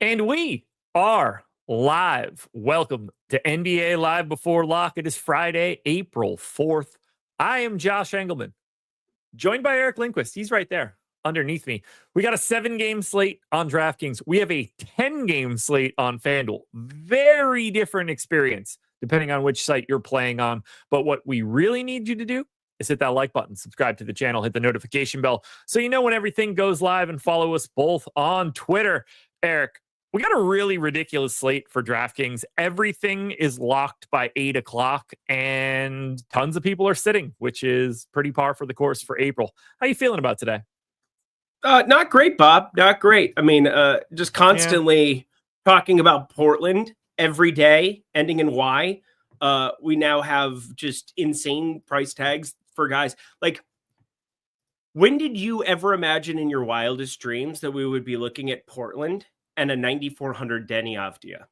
And we are live. Welcome to NBA Live Before Lock. It is Friday, April 4th. I am Josh Engleman, joined by Eric Lindquist. He's right there underneath me. We got a 7-game slate on DraftKings. We have a 10-game slate on FanDuel. Very different experience depending on which site you're playing on. But what we really need you to do is hit that like button, subscribe to the channel, hit the notification bell so you know when everything goes live, and follow us both on Twitter. Eric, we got a really ridiculous slate for DraftKings. Everything is locked by 8 o'clock, and tons of people are sitting, which is pretty par for the course for April. How you feeling about today? Not great, Bob. Not great. I mean, just constantly talking about Portland every day, ending in Y. We now have just insane price tags for guys. Like, when did you ever imagine in your wildest dreams that we would be looking at Portland and a 9,400 Denny Avdia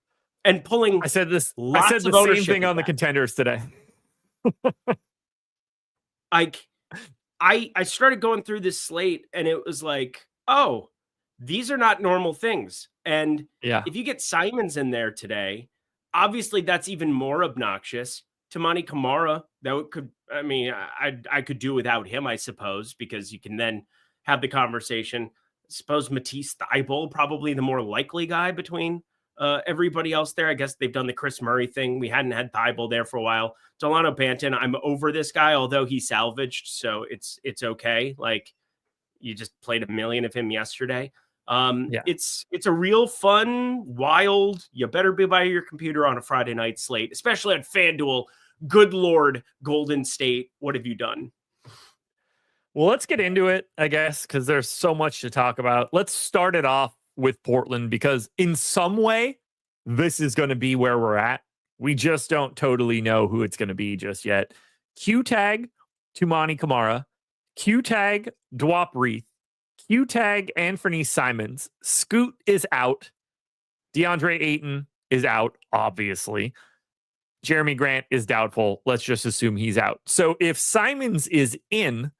and pulling? I said the same thing on the contenders today. I started going through this slate and it was like, oh, these are not normal things. And if you get Simons in there today, obviously that's even more obnoxious. Tamani Kamara, I could do without him, I suppose, because you can then have the conversation. I suppose Matisse Thybulle, probably the more likely guy between everybody else there. I guess they've done the Chris Murray thing. We hadn't had Thybulle there for a while. Delano Banton, I'm over this guy, although he salvaged, so it's okay. Like, you just played 1 million of him yesterday. It's a real fun, wild, you better be by your computer on a Friday night slate, especially on FanDuel. Good Lord, Golden State, what have you done? Well, let's get into it, I guess, because there's so much to talk about. Let's start it off with Portland, because in some way, this is going to be where we're at. We just don't totally know who it's going to be just yet. Q-tag Tumani Kamara, Q-tag Dwop Reith, Q-tag Anthony Simons. Scoot is out. DeAndre Ayton is out, obviously. Jeremy Grant is doubtful. Let's just assume he's out. So if Simons is in,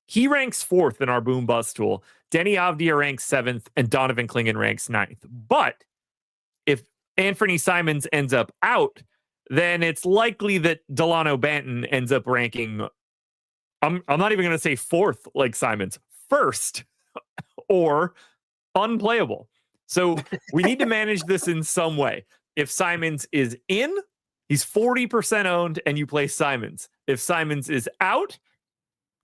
he ranks 4th in our boom bust tool. Denny Avdia ranks 7th, and Donovan Clingan ranks 9th. But if Anthony Simons ends up out, then it's likely that Delano Banton ends up ranking, I'm not even going to say 4th like Simons, 1st, or unplayable. So we need to manage this in some way. If Simons is in, he's 40% owned, and you play Simons. If Simons is out,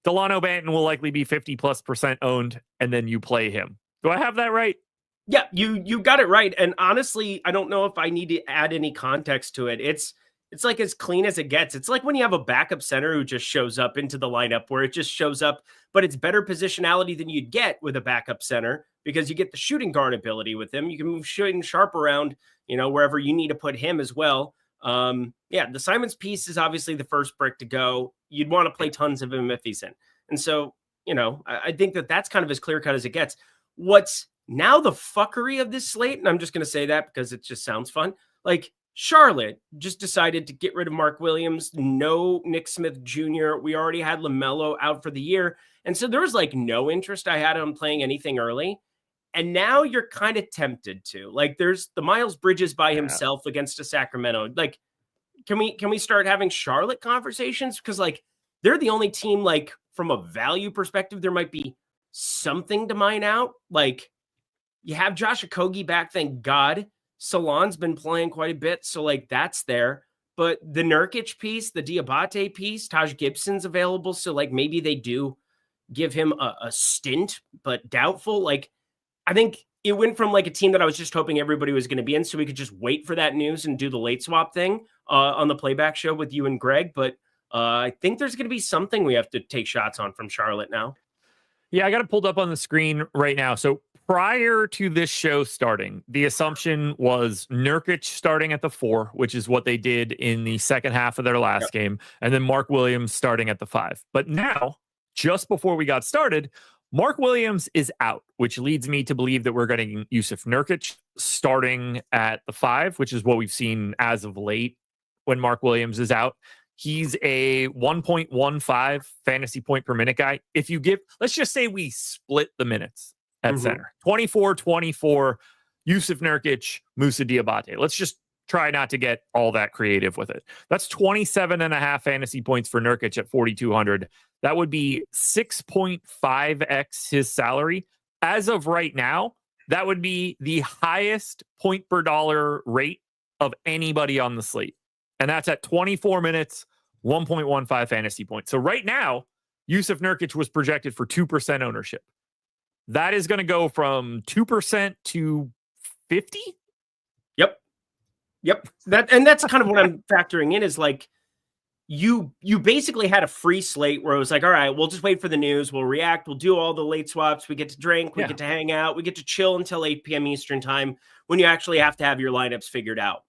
Delano Banton will likely be 50+% owned, and then you play him. Do I have that right? Yeah, you got it right. And honestly, I don't know if I need to add any context to it. It's like as clean as it gets. It's like when you have a backup center who just shows up into the lineup, where it just shows up, but it's better positionality than you'd get with a backup center, because you get the shooting guard ability with him. You can move Shaedon Sharpe around, wherever you need to put him as well. The Simons piece is obviously the first brick to go. You'd want to play tons of him if he's in. And so, I think that's kind of as clear cut as it gets. What's now the fuckery of this slate, and I'm just going to say that because it just sounds fun. Like, Charlotte just decided to get rid of Mark Williams. No Nick Smith Jr. We already had LaMelo out for the year. And so there was like no interest I had on playing anything early. And now you're kind of tempted to. Like, there's the Miles Bridges by himself against a Sacramento. Like, can we start having Charlotte conversations? Because, like, they're the only team, like, from a value perspective, there might be something to mine out. Like, you have Josh Okogie back, thank God. Salon's been playing quite a bit, so, like, that's there. But the Nurkic piece, the Diabate piece, Taj Gibson's available, so, like, maybe they do give him a stint, but doubtful. Like, I think it went from, like, a team that I was just hoping everybody was going to be in, so we could just wait for that news and do the late swap thing on the playback show with you and Greg. But I think there's going to be something we have to take shots on from Charlotte now. Yeah, I got it pulled up on the screen right now. So prior to this show starting, the assumption was Nurkic starting at the 4, which is what they did in the second half of their last game, and then Mark Williams starting at the 5. But now, just before we got started, Mark Williams is out, which leads me to believe that we're getting Yusuf Nurkic starting at the 5, which is what we've seen as of late when Mark Williams is out. He's a 1.15 fantasy point per minute guy. If you give, let's just say we split the minutes at center, 24, 24, Yusuf Nurkic, Musa Diabate. Let's just try not to get all that creative with it. That's 27.5 fantasy points for Nurkic at 4,200. That would be 6.5x his salary. As of right now, that would be the highest point per dollar rate of anybody on the slate. And that's at 24 minutes, 1.15 fantasy points. So right now, Yusuf Nurkic was projected for 2% ownership. That is going to go from 2% to 50? Yep. That's kind of what I'm factoring in is like you basically had a free slate where it was like, all right, we'll just wait for the news. We'll react. We'll do all the late swaps. We get to drink. We get to hang out. We get to chill until 8 p.m. Eastern time when you actually have to have your lineups figured out.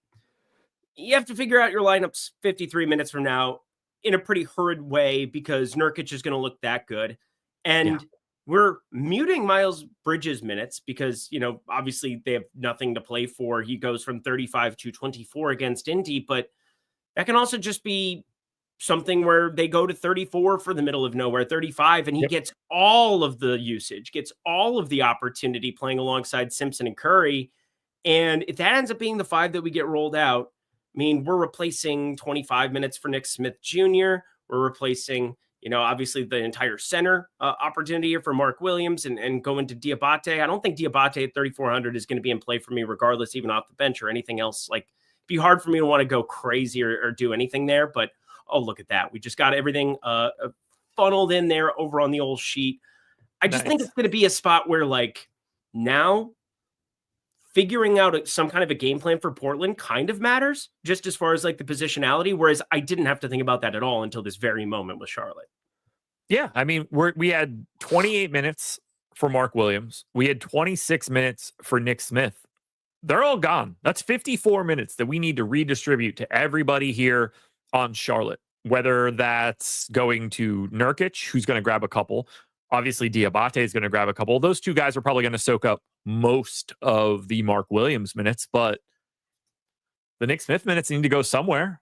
You have to figure out your lineups 53 minutes from now in a pretty hurried way because Nurkic is going to look that good. And we're muting Miles Bridges minutes because, obviously they have nothing to play for. He goes from 35 to 24 against Indy, but that can also just be something where they go to 34 for the middle of nowhere, 35, and he gets all of the usage, gets all of the opportunity playing alongside Simpson and Curry. And if that ends up being the 5 that we get rolled out, I mean, we're replacing 25 minutes for Nick Smith Jr. We're replacing, obviously the entire center opportunity here for Mark Williams and going to Diabate. I don't think Diabate at 3,400 is going to be in play for me regardless, even off the bench or anything else. Like, it'd be hard for me to want to go crazy or do anything there. But, oh, look at that. We just got everything funneled in there over on the old sheet. I just think it's going to be a spot where, like, now figuring out some kind of a game plan for Portland kind of matters just as far as like the positionality. Whereas I didn't have to think about that at all until this very moment with Charlotte. Yeah. I mean, we had 28 minutes for Mark Williams. We had 26 minutes for Nick Smith. They're all gone. That's 54 minutes that we need to redistribute to everybody here on Charlotte, whether that's going to Nurkic, who's going to grab a couple. Obviously, Diabate is going to grab a couple. Those two guys are probably going to soak up most of the Mark Williams minutes, but the Nick Smith minutes need to go somewhere.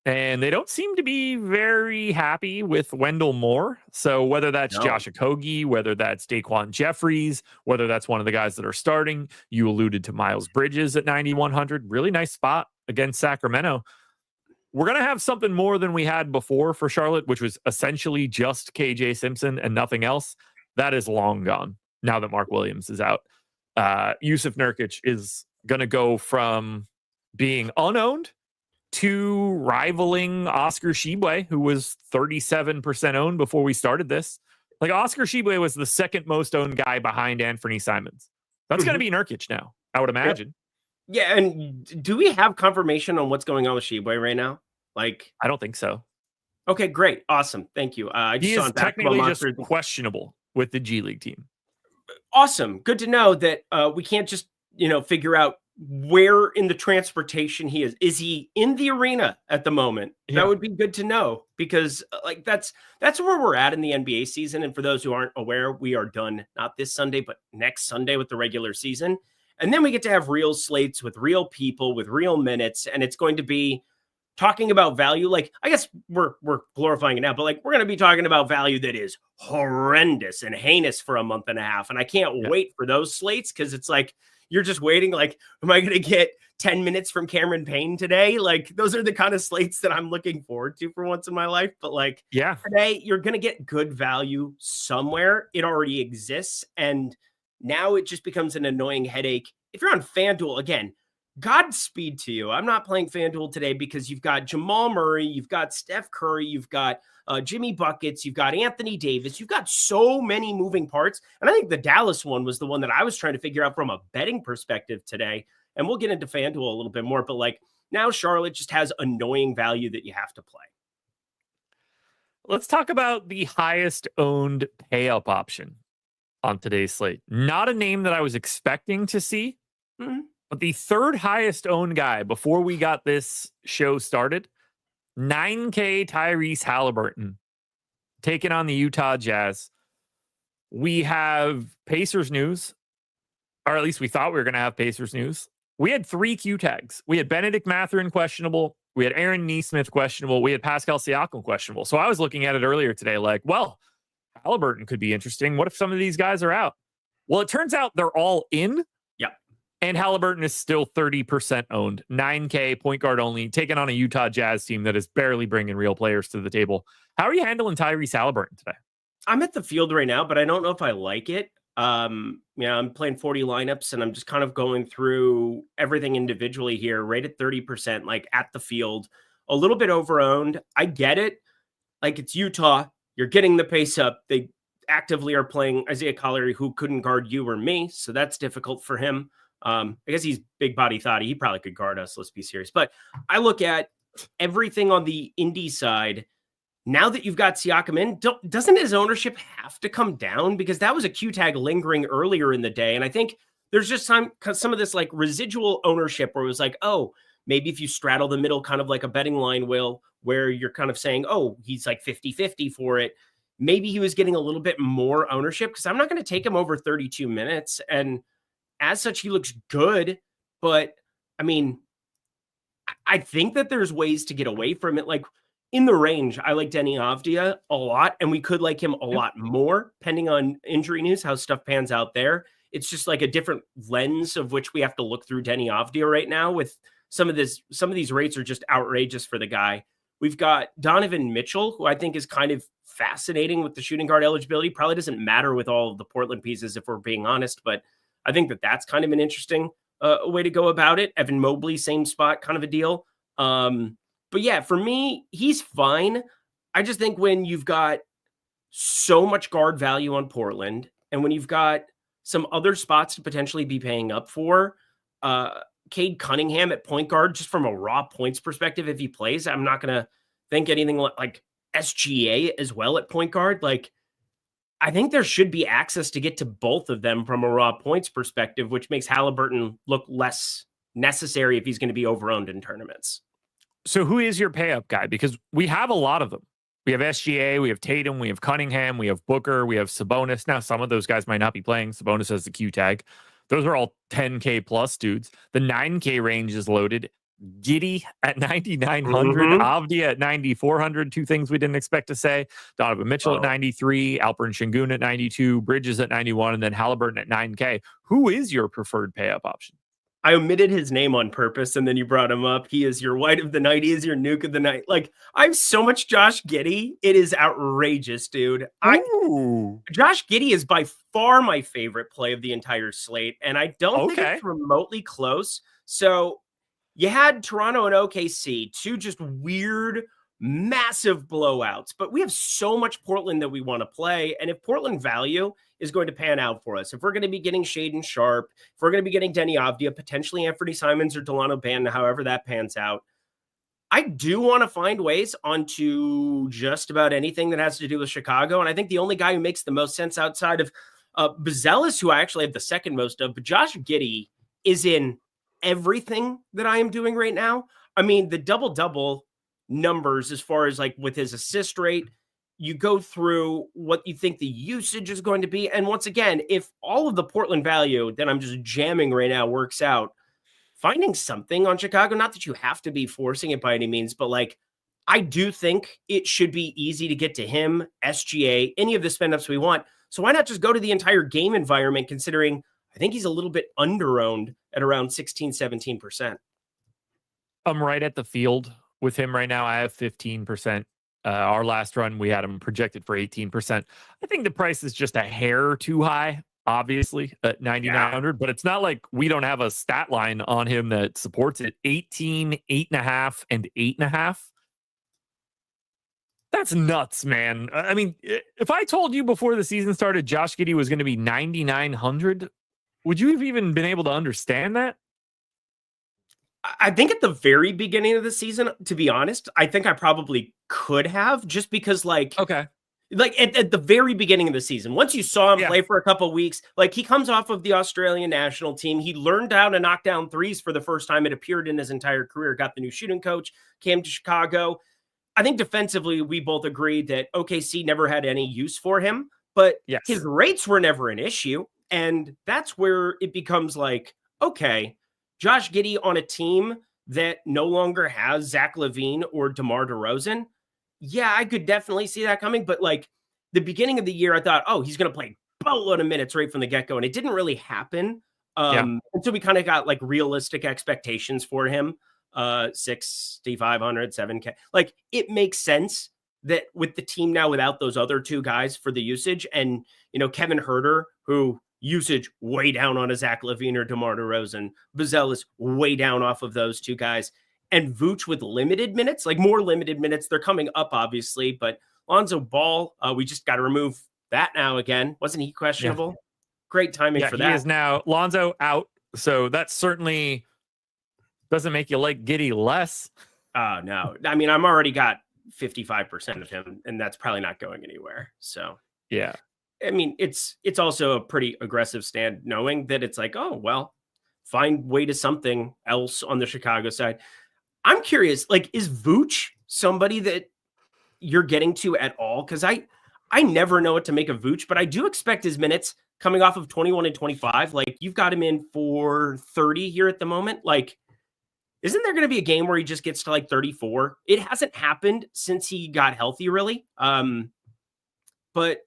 And they don't seem to be very happy with Wendell Moore. So whether that's Josh Okogie, whether that's Daquan Jeffries, whether that's one of the guys that are starting, you alluded to Miles Bridges at 9,100. Really nice spot against Sacramento. We're going to have something more than we had before for Charlotte, which was essentially just KJ Simpson and nothing else. That is long gone now that Mark Williams is out. Yusuf Nurkic is going to go from being unowned to rivaling Oscar Tshiebwe, who was 37% owned before we started this. Like, Oscar Tshiebwe was the second most owned guy behind Anthony Simons. That's going to be Nurkic now, I would imagine. Yeah, and do we have confirmation on what's going on with Tshiebwe right now? Like, I don't think so. Okay, great. Awesome. Thank you. He is technically just questionable with the G League team. Awesome. Good to know that we can't just, figure out where in the transportation he is. Is he in the arena at the moment? Yeah. That would be good to know because like that's where we're at in the NBA season. And for those who aren't aware, we are done not this Sunday, but next Sunday with the regular season. And then we get to have real slates with real people, with real minutes. And it's going to be talking about value. Like, I guess we're glorifying it now, but like, we're going to be talking about value that is horrendous and heinous for a month and a half. And I can't wait for those slates because it's like, you're just waiting. Like, am I going to get 10 minutes from Cameron Payne today? Like, those are the kind of slates that I'm looking forward to for once in my life. But like, today you're going to get good value somewhere. It already exists. And now it just becomes an annoying headache. If you're on FanDuel, again, Godspeed to you. I'm not playing FanDuel today because you've got Jamal Murray, you've got Steph Curry, you've got Jimmy Buckets, you've got Anthony Davis, you've got so many moving parts. And I think the Dallas one was the one that I was trying to figure out from a betting perspective today. And we'll get into FanDuel a little bit more, but like now Charlotte just has annoying value that you have to play. Let's talk about the highest owned pay up option on today's slate. Not a name that I was expecting to see, but the third highest owned guy before we got this show started, 9K Tyrese Halliburton taking on the Utah Jazz. We have Pacers news, or at least we thought we were going to have Pacers news. We had 3 Q tags. We had Benedict Mathurin questionable. We had Aaron Nesmith questionable. We had Pascal Siakam questionable. So I was looking at it earlier today like, well, Halliburton could be interesting. What if some of these guys are out? Well, it turns out they're all in. Yeah. And Halliburton is still 30% owned, 9K, point guard only, taking on a Utah Jazz team that is barely bringing real players to the table. How are you handling Tyrese Halliburton today? I'm at the field right now, but I don't know if I like it. I'm playing 40 lineups and I'm just kind of going through everything individually here, right at 30%, like at the field, a little bit overowned. I get it. Like, it's Utah. You're getting the pace up. They actively are playing Isaiah Collier, who couldn't guard you or me. So that's difficult for him. I guess he's big body thotty. He probably could guard us. Let's be serious. But I look at everything on the Indy side. Now that you've got Siakam in, doesn't his ownership have to come down? Because that was a Q tag lingering earlier in the day. And I think there's just some of this like residual ownership where it was like, oh, maybe if you straddle the middle, kind of like a betting line will, where you're kind of saying, oh, he's like 50-50 for it. Maybe he was getting a little bit more ownership because I'm not going to take him over 32 minutes. And as such, he looks good. But I mean, I think that there's ways to get away from it. Like, in the range, I like Denny Avdia a lot, and we could like him a lot more, depending on injury news, how stuff pans out there. It's just like a different lens of which we have to look through Denny Avdia right now. With some of these rates are just outrageous for the guy. We've got Donovan Mitchell, who I think is kind of fascinating with the shooting guard eligibility. Probably doesn't matter with all of the Portland pieces, if we're being honest, but I think that that's kind of an interesting way to go about it. Evan Mobley, same spot, kind of a deal. But yeah, for me, he's fine. I just think when you've got so much guard value on Portland and when you've got some other spots to potentially be paying up for, Cade Cunningham at point guard, just from a raw points perspective, if he plays, I'm not going to think anything like SGA as well at point guard. Like, I think there should be access to get to both of them from a raw points perspective, which makes Halliburton look less necessary if he's going to be overowned in tournaments. So who is your pay up guy? Because we have a lot of them. We have SGA, we have Tatum, we have Cunningham, we have Booker, we have Sabonis. Now, some of those guys might not be playing. Sabonis has the Q tag. Those are all 10K plus dudes. The 9K range is loaded. Giddy at 9,900, Avdia at 9,400. Two things we didn't expect to say. Donovan Mitchell at 93, Alperen Sengun at 92, Bridges at 91, and then Halliburton at 9K. Who is your preferred pay up option? I omitted his name on purpose, and then you brought him up. He is your white of the night. He is your nuke of the night. Like, I have so much Josh Giddy. It is outrageous, dude. Josh Giddy is by far my favorite play of the entire slate, and I don't think it's remotely close. So you had Toronto and OKC, two just weird, massive blowouts, but we have so much Portland that we want to play. And if Portland value is going to pan out for us, if we're going to be getting Shaedon Sharpe, if we're going to be getting Denny Avdia, potentially Anthony Simons or Delano Banton, however that pans out, I do want to find ways onto just about anything that has to do with Chicago. And I think the only guy who makes the most sense outside of Buzelis, who I actually have the second most of, but Josh Giddy is in everything that I am doing right now. I mean, the double-double numbers as far as like with his assist rate, you go through what you think the usage is going to be. And once again, if all of the Portland value that I'm just jamming right now works out, finding something on Chicago, not that you have to be forcing it by any means, but like, I do think it should be easy to get to him, SGA, any of the spend ups we want. So why not just go to the entire game environment, considering I think he's a little bit under-owned at around 16, 17%. I'm right at the field with him right now. I have 15%. Our last run, we had him projected for 18%. I think the price is just a hair too high, obviously, at 9,900, but it's not like we don't have a stat line on him that supports it. 18, 8.5, and 8.5. That's nuts, man. I mean, if I told you before the season started Josh Giddy was going to be 9,900, would you have even been able to understand that? I think at the very beginning of the season, to be honest, I think I probably could have, just because like at the very beginning of the season, once you saw him play for a couple of weeks, like he comes off of the Australian national team. He learned how to knock down threes for the first time. It appeared in his entire career, got the new shooting coach, came to Chicago. I think defensively, we both agreed that OKC never had any use for him, but his rates were never an issue. And that's where it becomes like, okay, Josh Giddy on a team that no longer has Zach LaVine or DeMar DeRozan. Yeah, I could definitely see that coming. But like the beginning of the year, I thought, oh, he's going to play a boatload of minutes right from the get-go. And it didn't really happen. And so we kind of got like realistic expectations for him. 6,500, 7K. Like it makes sense that with the team now without those other two guys for the usage, and Kevin Herter, who usage way down on a Zach LaVine or DeMar DeRozan, Vazel is way down off of those two guys, and Vooch with limited minutes, like more limited minutes. They're coming up, obviously, but Lonzo Ball, we just got to remove that now again. Wasn't he questionable? Yeah. Great timing for that. He is now Lonzo out, so that certainly doesn't make you like Giddy less. No. I mean, I'm already got 55% of him, and that's probably not going anywhere. So, yeah. I mean, it's also a pretty aggressive stand knowing that it's like, oh, well, find way to something else on the Chicago side. I'm curious, like, is Vooch somebody that you're getting to at all? Because I never know what to make of Vooch, but I do expect his minutes coming off of 21 and 25. Like, you've got him in for 30 here at the moment. Like, isn't there going to be a game where he just gets to like 34? It hasn't happened since he got healthy, really. But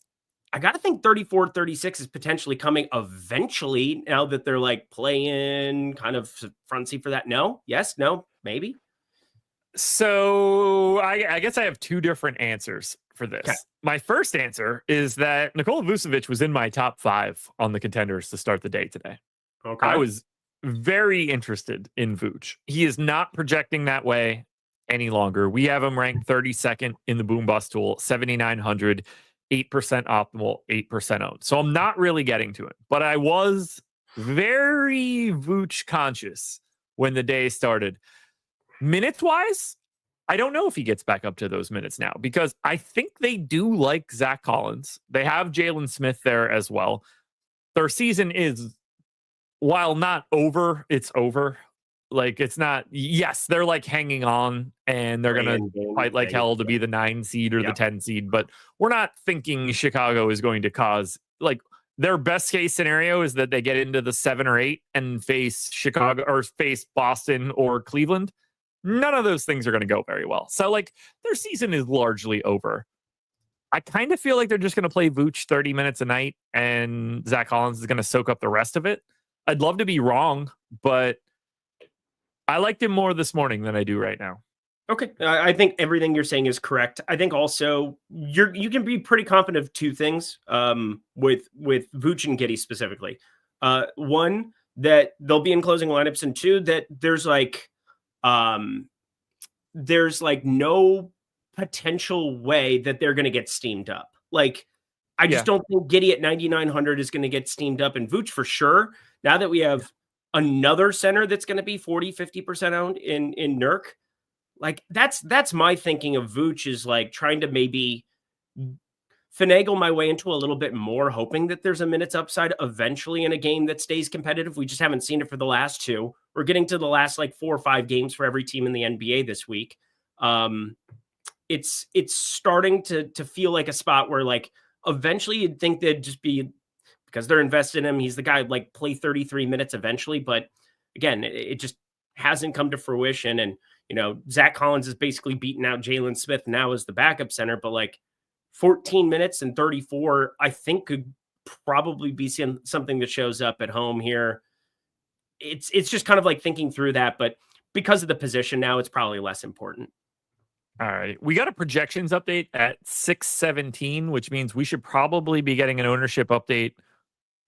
I got to think 34, 36 is potentially coming eventually now that they're like playing kind of front seat for that. No, yes, no, maybe. So I guess I have two different answers for this. Okay. My first answer is that Nikola Vucevic was in my top 5 on the contenders to start the day today. Okay. I was very interested in Vooch. He is not projecting that way any longer. We have him ranked 32nd in the Boom Bust tool, 7,900, 8% optimal, 8% owned. So I'm not really getting to it, but I was very Vooch conscious when the day started. Minutes wise, I don't know if he gets back up to those minutes now because I think they do like Zach Collins. They have Jalen Smith there as well. Their season is, while not over, it's over. Like, it's not, yes, they're like hanging on and they're going to fight like hell to be the 9 seed or the 10 seed, but we're not thinking Chicago is going to cause, like, their best case scenario is that they get into the 7 or 8 and face Chicago or face Boston or Cleveland. None of those things are going to go very well. So, like, their season is largely over. I kind of feel like they're just going to play Vooch 30 minutes a night and Zach Collins is going to soak up the rest of it. I'd love to be wrong, but I liked him more this morning than I do right now. Okay. I think everything you're saying is correct. I think also you can be pretty confident of two things with Vooch and Giddy specifically. One, that they'll be in closing lineups, and two, that there's no potential way that they're going to get steamed up. Like, I just don't think Giddy at 9,900 is going to get steamed up, and Vooch for sure. Now that we have another center that's going to be 40, 50% owned in Nurk, like that's my thinking of Vooch, is like trying to maybe finagle my way into a little bit more, hoping that there's a minutes upside eventually in a game that stays competitive. We just haven't seen it for the last 2. We're getting to the last like 4 or 5 games for every team in the NBA this week. It's starting to feel like a spot where like eventually you'd think they'd just be, because they're invested in him, he's the guy like play 33 minutes eventually. But again, it just hasn't come to fruition. And, Zach Collins is basically beating out Jalen Smith now as the backup center, but like 14 minutes and 34, I think could probably be something that shows up at home here. It's just kind of like thinking through that, but because of the position now, it's probably less important. All right. We got a projections update at 6:17, which means we should probably be getting an ownership update.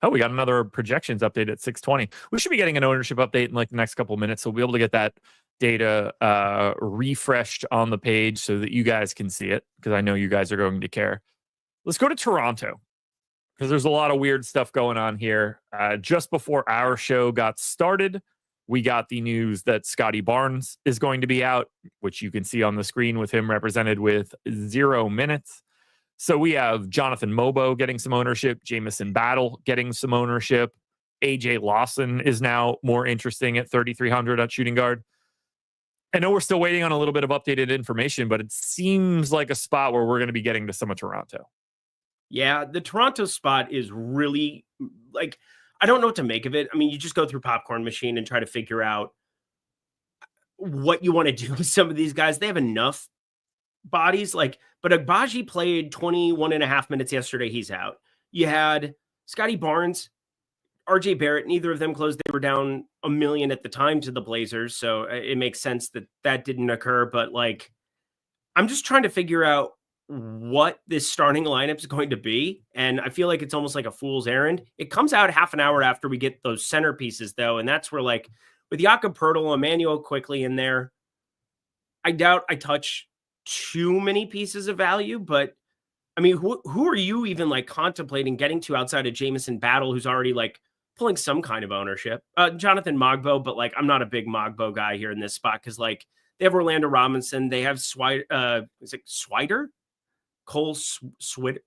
Oh, we got another projections update at 6:20. We should be getting an ownership update in like the next couple of minutes. So we'll be able to get that data refreshed on the page so that you guys can see it, because I know you guys are going to care. Let's go to Toronto, because there's a lot of weird stuff going on here. Just before our show got started, we got the news that Scotty Barnes is going to be out, which you can see on the screen with him represented with 0 minutes. So we have Jonathan Mobo getting some ownership, Jamison Battle getting some ownership. AJ Lawson is now more interesting at 3,300 at shooting guard. I know we're still waiting on a little bit of updated information, but it seems like a spot where we're going to be getting to some of Toronto. Yeah, the Toronto spot is really, like, I don't know what to make of it. I mean, you just go through Popcorn Machine and try to figure out what you want to do with some of these guys. They have enough bodies, like, but Agbaji played 21 and a half minutes yesterday. He's out. You had Scotty Barnes. RJ Barrett, neither of them closed. They were down $1 million at the time to the Blazers. So it makes sense that didn't occur. But like, I'm just trying to figure out what this starting lineup is going to be. And I feel like it's almost like a fool's errand. It comes out half an hour after we get those centerpieces, though. And that's where, like, with Jakob Poeltl, Emmanuel quickly in there, I doubt I touch too many pieces of value. But I mean, who are you even like contemplating getting to outside of Jamison Battle, who's already like pulling some kind of ownership? Jonathan Mogbo, but like, I'm not a big Mogbo guy here in this spot because like they have Orlando Robinson, they have is it Swider? Cole Swider?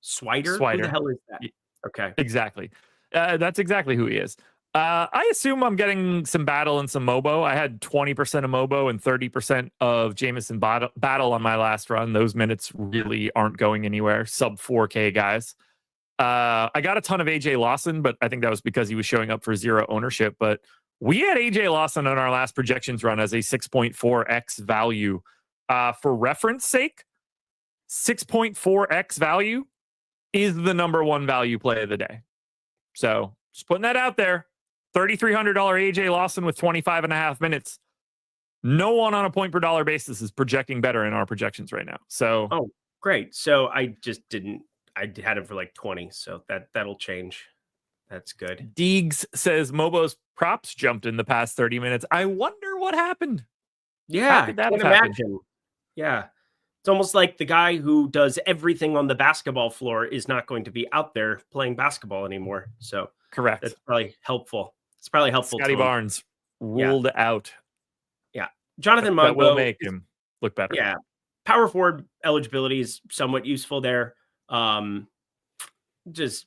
Who the hell is that? Okay. Exactly. That's exactly who he is. I assume I'm getting some Battle and some Mobo. I had 20% of Mobo and 30% of Jamison Battle on my last run. Those minutes really aren't going anywhere. Sub 4K guys. I got a ton of AJ Lawson, but I think that was because he was showing up for zero ownership. But we had AJ Lawson on our last projections run as a 6.4x value. For reference sake, 6.4x value is the number one value play of the day. So just putting that out there. $3,300 AJ Lawson with 25 and a half minutes. No one on a point per dollar basis is projecting better in our projections right now. So, oh, great. So I had him for like 20. So that'll change. That's good. Deegs says Mobo's props jumped in the past 30 minutes. I wonder what happened. Yeah, I can't imagine. Yeah. It's almost like the guy who does everything on the basketball floor is not going to be out there playing basketball anymore. So correct. That's probably helpful. It's probably helpful. Scotty Barnes ruled out. Yeah. Jonathan Mogbo that will make him look better. Yeah. Power forward eligibility is somewhat useful there. Just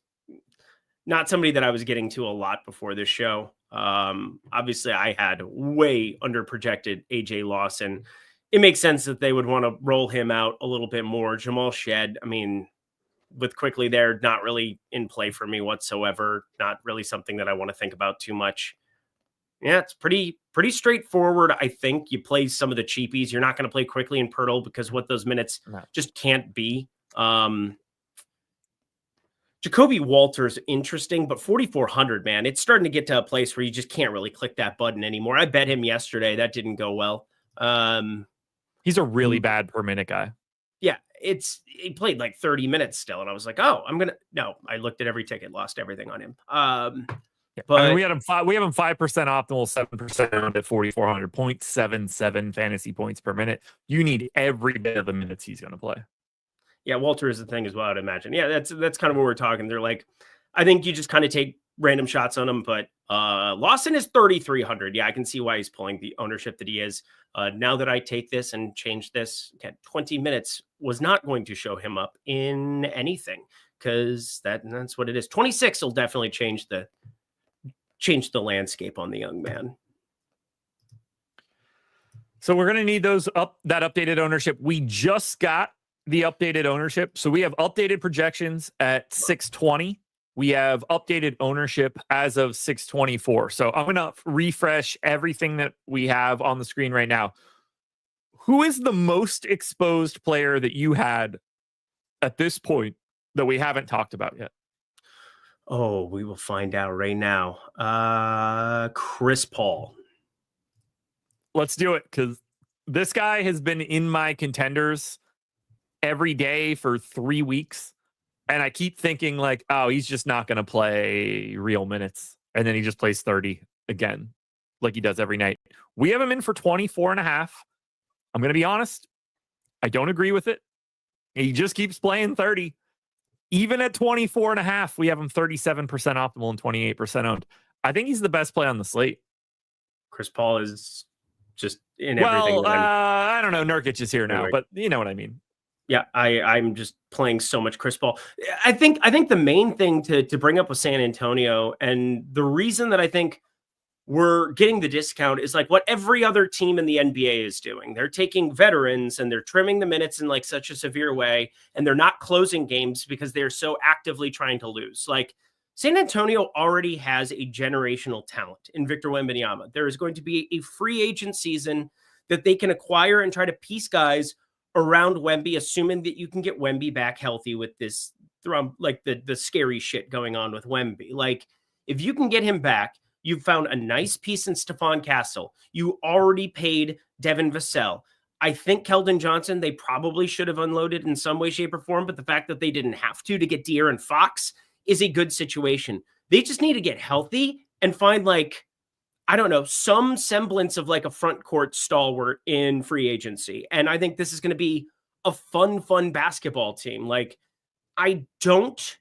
not somebody that I was getting to a lot before this show. Obviously I had way under projected AJ Lawson. It makes sense that they would want to roll him out a little bit more. Jamal Shed, I mean, with quickly there, not really in play for me whatsoever. Not really something that I want to think about too much. Yeah, it's pretty straightforward. I think you play some of the cheapies. You're not going to play quickly and Poeltl because what those minutes just can't be. Jacoby Walters, interesting, but 4,400, man. It's starting to get to a place where you just can't really click that button anymore. I bet him yesterday. That didn't go well. He's a really bad per minute guy. Yeah, he played like 30 minutes still, and I was like, oh, I looked at every ticket, lost everything on him. But I mean, we have him 5% optimal, 7% owned at 4,400, 0.77 fantasy points per minute. You need every bit of the minutes he's going to play. Yeah, Walter is the thing as well, I'd imagine. Yeah, that's kind of what we're talking. They're like, I think you just kind of take random shots on him, but Lawson is 3,300. Yeah, I can see why he's pulling the ownership that he is. Now that I take this and change this, 20 minutes was not going to show him up in anything because that's what it is. 26 will definitely change the landscape on the young man. So we're going to need that updated ownership. We just got the updated ownership. So we have updated projections at 620. We have updated ownership as of 624. So I'm going to refresh everything that we have on the screen right now. Who is the most exposed player that you had at this point that we haven't talked about yet? Oh, we will find out right now. Chris Paul. Let's do it, because this guy has been in my contenders every day for 3 weeks. And I keep thinking like, oh, he's just not going to play real minutes. And then he just plays 30 again, like he does every night. We have him in for 24 and a half. I'm going to be honest. I don't agree with it. He just keeps playing 30. Even at 24 and a half, we have him 37% optimal and 28% owned. I think he's the best play on the slate. Chris Paul is just in everything. Well, I don't know. Nurkic is here now, but you know what I mean. Yeah, I'm just playing so much Chris Paul. I think the main thing to bring up with San Antonio, and the reason that I think we're getting the discount is like what every other team in the NBA is doing. They're taking veterans and they're trimming the minutes in like such a severe way, and they're not closing games because they're so actively trying to lose. Like San Antonio already has a generational talent in Victor Wembanyama. There is going to be a free agent season that they can acquire and try to piece around Wemby, assuming that you can get Wemby back healthy with this, like the scary shit going on with Wemby. Like if you can get him back, you've found a nice piece in Stephon Castle. You already paid Devin Vassell. I think Keldon Johnson, they probably should have unloaded in some way, shape, or form, but the fact that they didn't have to get De'Aaron Fox is a good situation. They just need to get healthy and find, like, I don't know, some semblance of like a front court stalwart in free agency. And I think this is going to be a fun basketball team. Like, I don't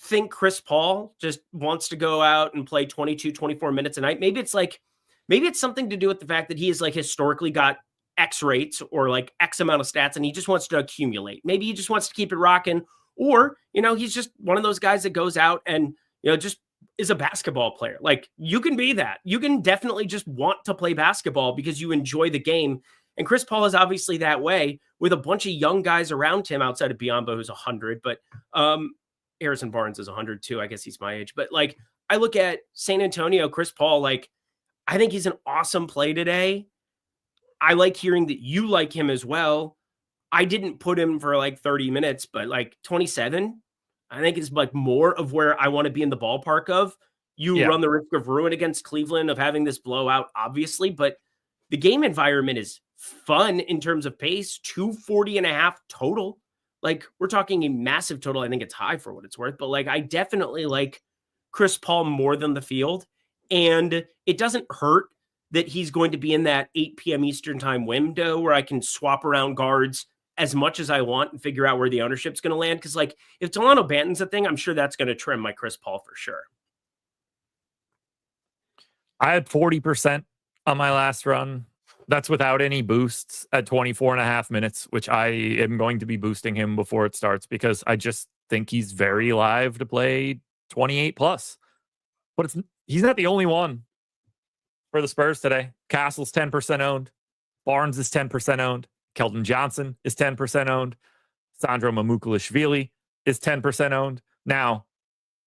think Chris Paul just wants to go out and play 22, 24 minutes a night. Maybe it's something to do with the fact that he has like historically got X rates or like X amount of stats and he just wants to accumulate. Maybe he just wants to keep it rocking, or, he's just one of those guys that goes out and, just is a basketball player. Like, you can be that. You can definitely just want to play basketball because you enjoy the game. And Chris Paul is obviously that way with a bunch of young guys around him outside of Biyombo, who's 100, but Harrison Barnes is 100 too. I guess he's my age. But like, I look at San Antonio, Chris Paul, like, I think he's an awesome play today. I like hearing that you like him as well. I didn't put him for like 30 minutes, but like 27, I think is like more of where I want to be in the ballpark of. You run the risk of ruin against Cleveland, of having this blowout, obviously, but the game environment is fun in terms of pace, 240.5 total. Like, we're talking a massive total. I think it's high for what it's worth, but like, I definitely like Chris Paul more than the field. And it doesn't hurt that he's going to be in that 8 p.m. Eastern time window where I can swap around guards as much as I want and figure out where the ownership's going to land. Because like, if Delano Banton's a thing, I'm sure that's going to trim my Chris Paul for sure. I had 40% on my last run. That's without any boosts at 24.5 minutes, which I am going to be boosting him before it starts because I just think he's very live to play 28 plus. But he's not the only one for the Spurs today. Castle's 10% owned. Barnes is 10% owned. Keldon Johnson is 10% owned. Sandro Mamukelashvili is 10% owned. Now,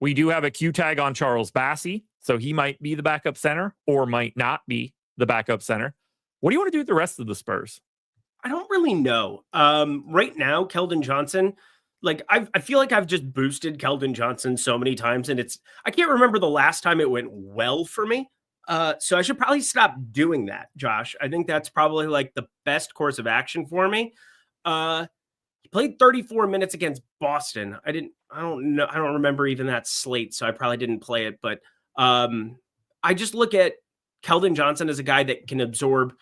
we do have a Q tag on Charles Bassey, so he might be the backup center or might not be the backup center. What do you want to do with the rest of the Spurs? I don't really know. Right now, Keldon Johnson, like I feel like I've just boosted Keldon Johnson so many times, and I can't remember the last time it went well for me. So I should probably stop doing that, Josh. I think that's probably like the best course of action for me. He played 34 minutes against Boston. I don't know. I don't remember even that slate, so I probably didn't play it. But I just look at Keldon Johnson as a guy that can absorb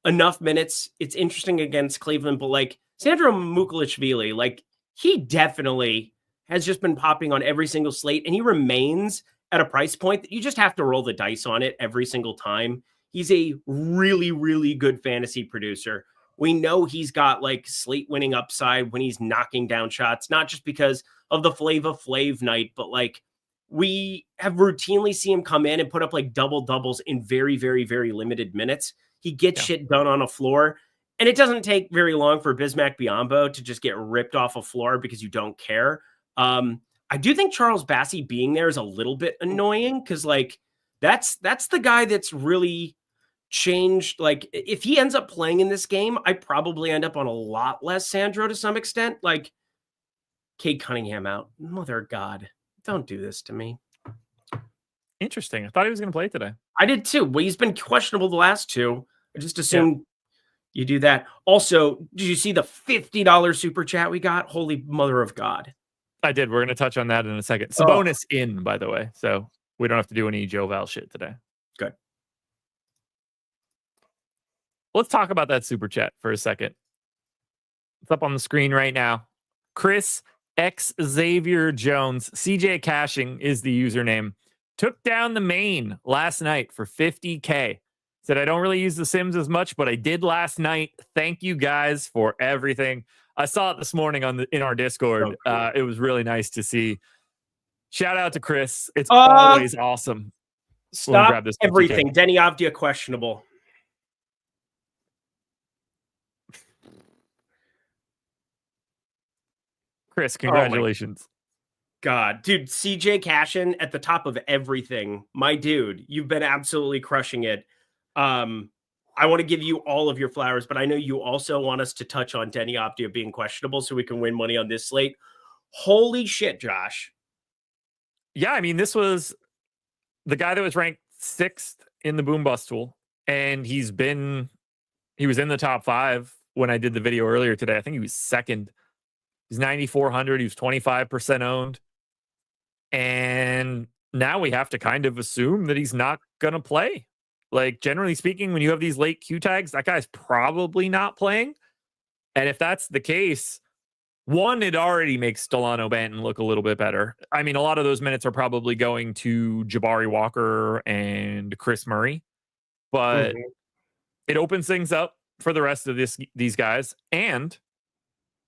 enough minutes. It's interesting against Cleveland, but like Sandro Mamukelashvili, like he definitely has just been popping on every single slate, and he remains at a price point that you just have to roll the dice on it every single time. He's a really, really good fantasy producer. We know he's got like slate winning upside when he's knocking down shots, not just because of the Flava Flav night, but like we have routinely seen him come in and put up like double doubles in very, very, very limited minutes. He gets shit done on a floor, and it doesn't take very long for Bismack Biyombo to just get ripped off a floor because you don't care. I do think Charles Bassey being there is a little bit annoying because like that's the guy that's really changed. Like if he ends up playing in this game, I probably end up on a lot less Sandro to some extent. Like Cade Cunningham out. Mother of God, don't do this to me. Interesting. I thought he was going to play today. I did too. Well, he's been questionable the last two. I just assumed you do that. Also, did you see the $50 super chat we got? Holy mother of God. I did. We're going to touch on that in a second. Sabonis in, by the way. So we don't have to do any Joe Val shit today. Good. Let's talk about that super chat for a second. It's up on the screen right now. Chris X Xavier Jones, CJ Cashing is the username. Took down the main last night for 50K. Said, I don't really use the Sims as much, but I did last night. Thank you guys for everything. I saw it this morning in our Discord. Cool. It was really nice to see. Shout out to Chris. It's always awesome. Stop this everything. Denny Avdia questionable. Chris, congratulations. God, dude, CJ Cashin at the top of everything. My dude, you've been absolutely crushing it. I want to give you all of your flowers, but I know you also want us to touch on Denny Avdia being questionable so we can win money on this slate. Holy shit, Josh. Yeah, I mean, this was the guy that was ranked 6th in the boom bust tool, and he was in the top 5 when I did the video earlier today. I think he was 2nd. He's 9,400. He was 25% owned. And now we have to kind of assume that he's not going to play. Like, generally speaking, when you have these late Q tags, that guy's probably not playing. And if that's the case, one, it already makes Delano Banton look a little bit better. I mean, a lot of those minutes are probably going to Jabari Walker and Chris Murray, but it opens things up for the rest of these guys, and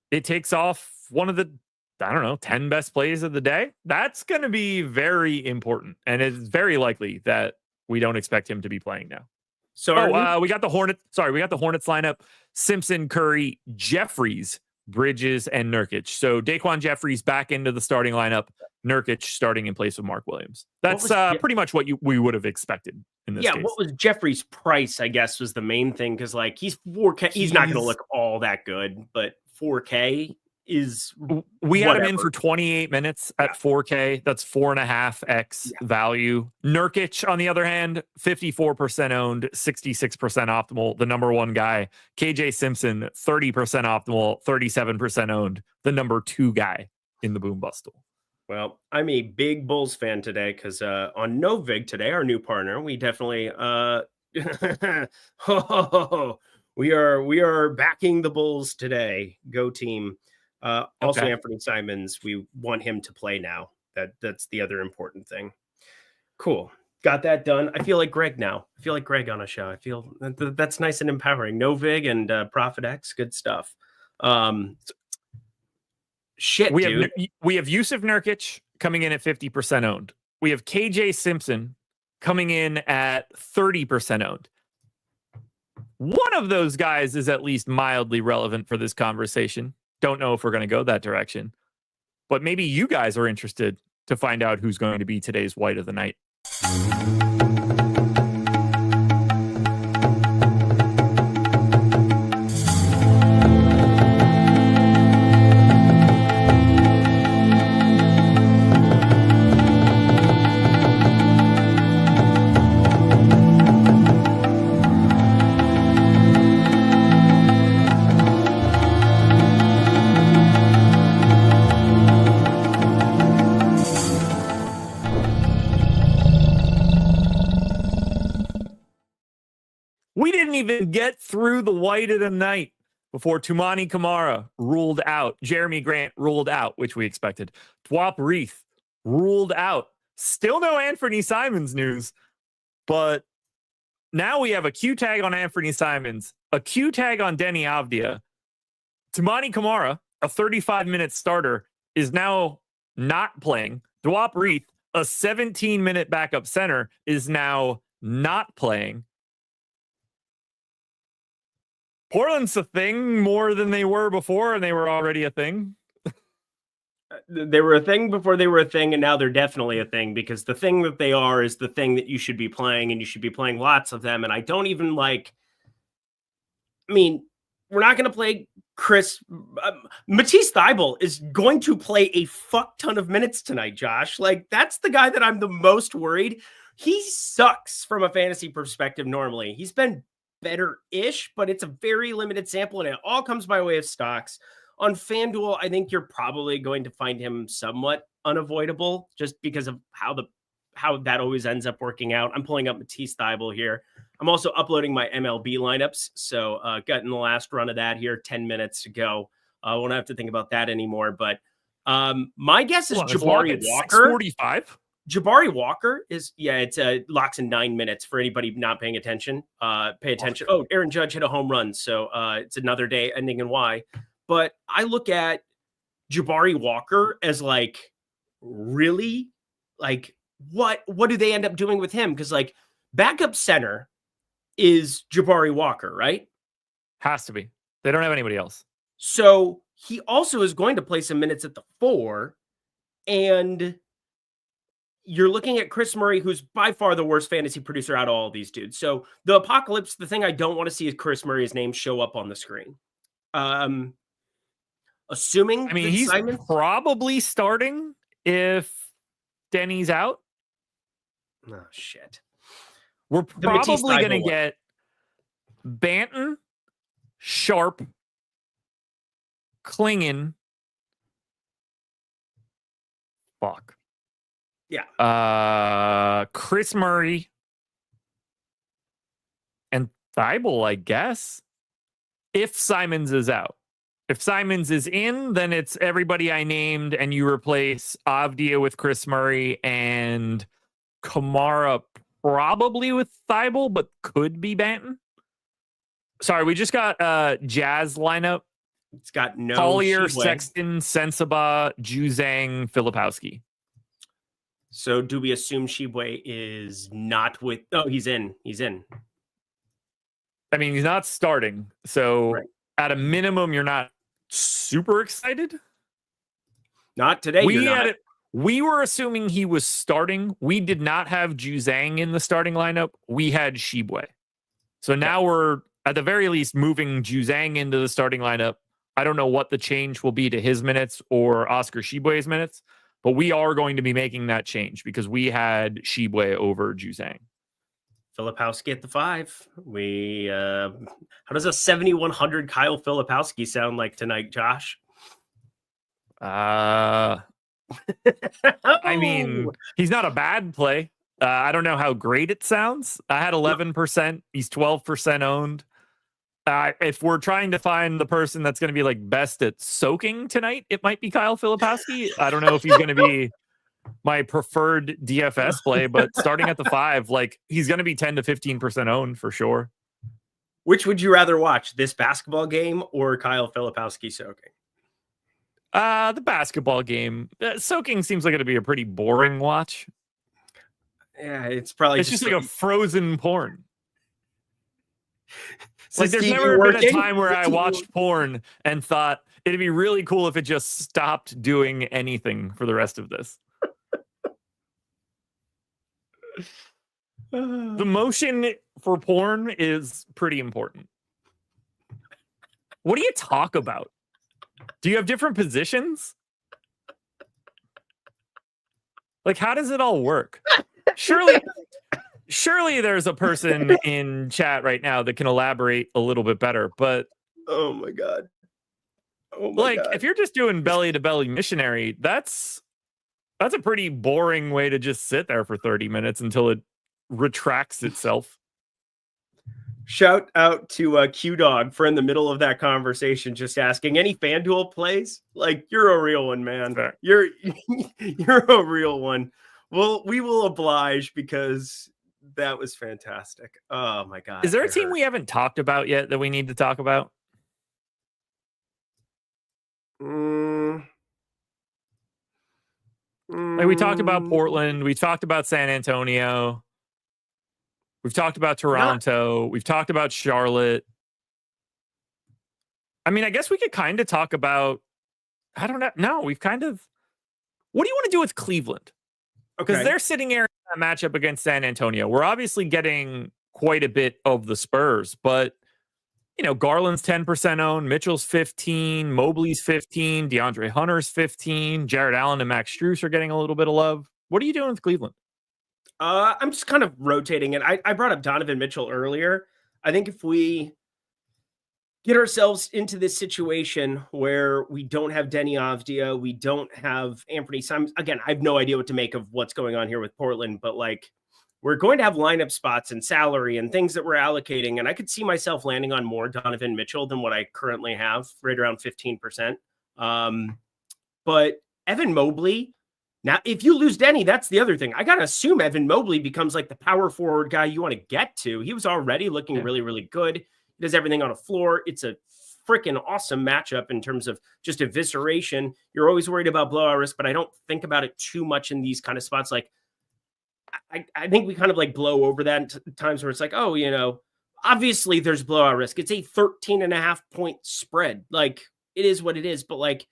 it takes off one of the, 10 best plays of the day. That's going to be very important, and it's very likely that we don't expect him to be playing now. So we got the Hornets. Sorry, we got the Hornets lineup: Simpson, Curry, Jeffries, Bridges, and Nurkic. So Daquan Jeffries back into the starting lineup. Nurkic starting in place of Mark Williams. That's pretty much what we would have expected in this case. What was Jeffries' price, I guess, was the main thing, because like he's 4K. He's not going to look all that good, but 4K is we had him in for 28 minutes at 4K. That's 4.5x value. Nurkic, on the other hand, 54% owned, 66% optimal, the number 1 guy. KJ Simpson, 30% optimal, 37% owned, the number 2 guy in the boom bust tool. Well, I'm a big Bulls fan today because on NoVig today, our new partner, we definitely we are backing the Bulls today. Go team. Also, Anthony Simons, we want him to play now. That's the other important thing. Cool. Got that done. I feel like Greg now. I feel like Greg on a show. I feel that's nice and empowering. NoVig and Profit X, good stuff. We have Yusuf Nurkic coming in at 50% owned. We have KJ Simpson coming in at 30% owned. One of those guys is at least mildly relevant for this conversation. Don't know if we're going to go that direction, but maybe you guys are interested to find out who's going to be today's white of the night. We didn't even get through the white of the night before Tumani Kamara ruled out. Jeremy Grant ruled out, which we expected. Dwop Reith ruled out. Still no Anthony Simons news, but now we have a Q tag on Anthony Simons, a Q tag on Denny Avdia. Tumani Kamara, a 35-minute starter, is now not playing. Dwop Reith, a 17-minute backup center, is now not playing. Portland's a thing more than they were before, and they were already a thing. They were a thing before they were a thing, and now they're definitely a thing, because the thing that they are is the thing that you should be playing, and you should be playing lots of them. And I don't even we're not going to play Chris. Matisse Thybulle is going to play a fuck ton of minutes tonight, Josh. Like, that's the guy that I'm the most worried. He sucks from a fantasy perspective normally. He's been better-ish, but it's a very limited sample, and it all comes by way of stocks. On FanDuel, I think you're probably going to find him somewhat unavoidable just because of how that always ends up working out. I'm pulling up Matisse Thybulle here. I'm also uploading my MLB lineups, so got in the last run of that here, 10 minutes to go. I won't have to think about that anymore, but my guess is Jabari Walker. 45. Jabari Walker is, it's locks in 9 minutes for anybody not paying attention. Pay attention. Oh, Aaron Judge hit a home run, so it's another day ending in Y. But I look at Jabari Walker as really, what do they end up doing with him? Because backup center is Jabari Walker, right? Has to be. They don't have anybody else. So he also is going to play some minutes at the 4, and you're looking at Chris Murray, who's by far the worst fantasy producer out of all of these dudes. So the apocalypse, the thing I don't want to see is Chris Murray's name show up on the screen. Assuming, he's probably starting if Denny's out. Oh, shit. We're probably going to get Banton, Sharp, Klingon. Fuck. Yeah. Chris Murray and Thibault, I guess. If Simons is out. If Simons is in, then it's everybody I named, and you replace Avdia with Chris Murray and Kamara probably with Thibault, but could be Banton. Sorry, we just got Jazz lineup. It's got no Collier, Shibwe. Sexton, Sensabaugh, Juzang, Filipowski. So do we assume Shibwe is not with... Oh, he's in. He's in. I mean, he's not starting. So right. At a minimum, you're not super excited. Not today. We were assuming he was starting. We did not have Juzang in the starting lineup. We had Shibwe. So now we're, at the very least, moving Juzang into the starting lineup. I don't know what the change will be to his minutes or Oscar Shibwe's minutes, but we are going to be making that change because we had Shibwe over Juzang. Filipowski at the 5. How does a 7,100 Kyle Filipowski sound like tonight, Josh? I mean, he's not a bad play. I don't know how great it sounds. I had 11%. He's 12% owned. If we're trying to find the person that's going to be like best at soaking tonight, it might be Kyle Filipowski. I don't know if he's going to be my preferred DFS play, but starting at the 5, like he's going to be 10 to 15% owned for sure. Which would you rather watch, this basketball game or Kyle Filipowski soaking? The basketball game. Soaking seems like it'd be a pretty boring watch. Yeah, it's probably just like a frozen porn. Like there's TV never working? been a time where I watched porn and thought it'd be really cool if it just stopped doing anything for the rest of this. The motion for porn is pretty important. What do you talk about? Do you have different positions? Like, how does it all work? Surely there's a person in chat right now that can elaborate a little bit better, but oh my God. If you're just doing belly to belly missionary, that's a pretty boring way to just sit there for 30 minutes until it retracts itself. Shout out to Q-Dog for in the middle of that conversation just asking, any FanDuel plays? Like, you're a real one, man. Fair. You're a real one. Well, we will oblige because that was fantastic. Oh, my God. Is there a team we haven't talked about yet that we need to talk about? Like we talked about Portland. We talked about San Antonio. We've talked about Toronto. We've talked about Charlotte. I mean, I guess we could kind of talk about, I don't know. No, we've kind of, what do you want to do with Cleveland? Because they're sitting here in that matchup against San Antonio. We're obviously getting quite a bit of the Spurs, but you know, Garland's 10% owned, Mitchell's 15, Mobley's 15, DeAndre Hunter's 15, Jared Allen and Max Strus are getting a little bit of love. What are you doing with Cleveland? I'm just kind of rotating it. I brought up Donovan Mitchell earlier. I think if we get ourselves into this situation where we don't have Denny Avdia, we don't have Anthony Simons. Again, I have no idea what to make of what's going on here with Portland, but like we're going to have lineup spots and salary and things that we're allocating. And I could see myself landing on more Donovan Mitchell than what I currently have, right around 15%. But Evan Mobley, now, if you lose Denny, that's the other thing. I got to assume Evan Mobley becomes like the power forward guy you want to get to. He was already looking really, really good. He does everything on a floor. It's a freaking awesome matchup in terms of just evisceration. You're always worried about blowout risk, but I don't think about it too much in these kind of spots. Like, I think we kind of like blow over that in times where it's like, oh, you know, obviously there's blowout risk. It's a 13.5 point spread. Like, it is what it is. But like,